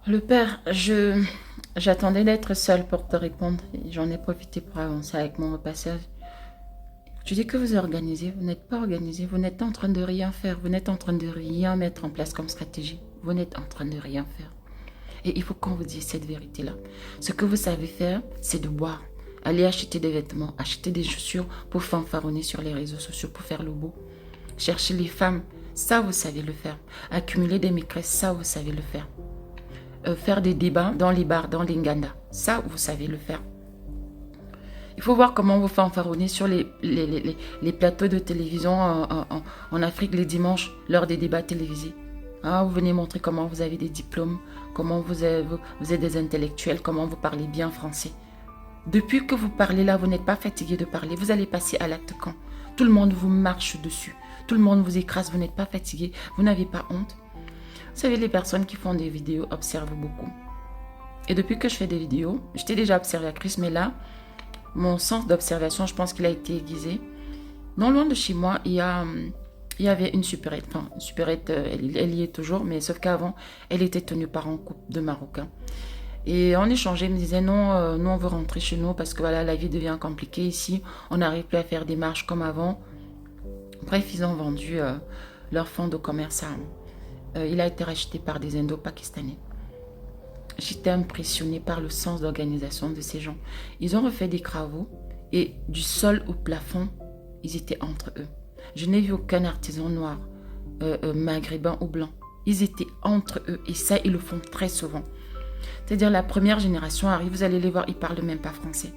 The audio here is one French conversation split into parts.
Le père, j'attendais d'être seule pour te répondre. J'en ai profité pour avancer avec mon repassage. Tu dis que vous organisez, vous n'êtes pas organisé, vous n'êtes en train de rien faire, vous n'êtes en train de rien mettre en place comme stratégie. Vous n'êtes en train de rien faire. Et il faut qu'on vous dise cette vérité-là. Ce que vous savez faire, c'est de boire. Aller acheter des vêtements, acheter des chaussures pour fanfaronner sur les réseaux sociaux, pour faire le beau. Chercher les femmes, ça vous savez le faire. Accumuler des maîtresses, ça vous savez le faire. Faire des débats dans les bars, dans les ngandas, ça vous savez le faire. Il faut voir comment vous fanfaronnez sur les plateaux de télévision en Afrique les dimanches, lors des débats télévisés. Ah, vous venez montrer comment vous avez des diplômes, comment vous êtes des intellectuels, comment vous parlez bien français. Depuis que vous parlez là, vous n'êtes pas fatigué de parler. Vous allez passer à l'acte quand tout le monde vous marche dessus. Tout le monde vous écrase. Vous n'êtes pas fatigué. Vous n'avez pas honte. Vous savez, les personnes qui font des vidéos observent beaucoup. Et depuis que je fais des vidéos, j'étais déjà observatrice, mais là, mon sens d'observation, je pense qu'il a été aiguisé. Non loin de chez moi, il y avait une supérette. Enfin, une supérette, elle y est toujours, mais sauf qu'avant, elle était tenue par un couple de Marocains. Et on échangeait, ils me disaient non, nous on veut rentrer chez nous parce que voilà, la vie devient compliquée ici. On n'arrive plus à faire des marches comme avant. Bref, ils ont vendu leur fonds de commerce. Il a été racheté par des Indo-Pakistanais. J'étais impressionnée par le sens d'organisation de ces gens. Ils ont refait des travaux et du sol au plafond, ils étaient entre eux. Je n'ai vu aucun artisan noir, maghrébin ou blanc. Ils étaient entre eux et ça, ils le font très souvent. C'est-à-dire la première génération arrive, vous allez les voir, ils ne parlent même pas français.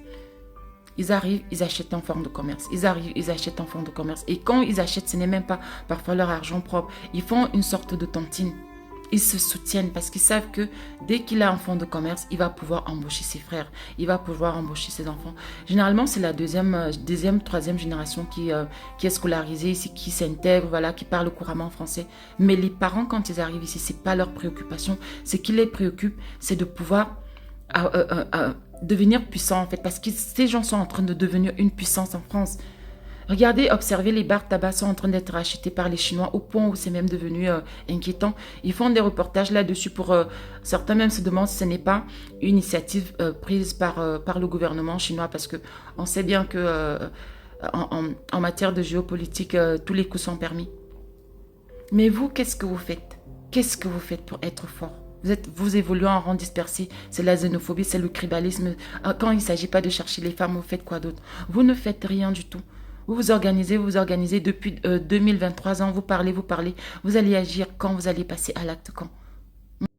Ils arrivent, ils achètent en forme de commerce. Ils arrivent, ils achètent en forme de commerce. Et quand ils achètent, ce n'est même pas parfois leur argent propre. Ils font une sorte de tontine. Ils se soutiennent parce qu'ils savent que dès qu'il a un fonds de commerce, il va pouvoir embaucher ses frères. Il va pouvoir embaucher ses enfants. Généralement, c'est la deuxième, troisième génération qui est scolarisée ici, qui s'intègre, voilà, qui parle couramment français. Mais les parents, quand ils arrivent ici, ce n'est pas leur préoccupation. Ce qui les préoccupe, c'est de pouvoir devenir puissant en fait, parce que ces gens sont en train de devenir une puissance en France. Regardez, observez, les bars tabac sont en train d'être rachetés par les Chinois au point où c'est même devenu inquiétant. Ils font des reportages là-dessus pour... certains même se demandent si ce n'est pas une initiative prise par le gouvernement chinois parce que on sait bien que en matière de géopolitique, tous les coups sont permis. Mais vous, qu'est-ce que vous faites? Qu'est-ce que vous faites pour être fort? Vous évoluez en rang dispersé, c'est la xénophobie, c'est le tribalisme. Quand il ne s'agit pas de chercher les femmes, vous faites quoi d'autre? Vous ne faites rien du tout. Vous vous organisez depuis 2023 ans, vous parlez, vous allez agir quand, vous allez passer à l'acte quand?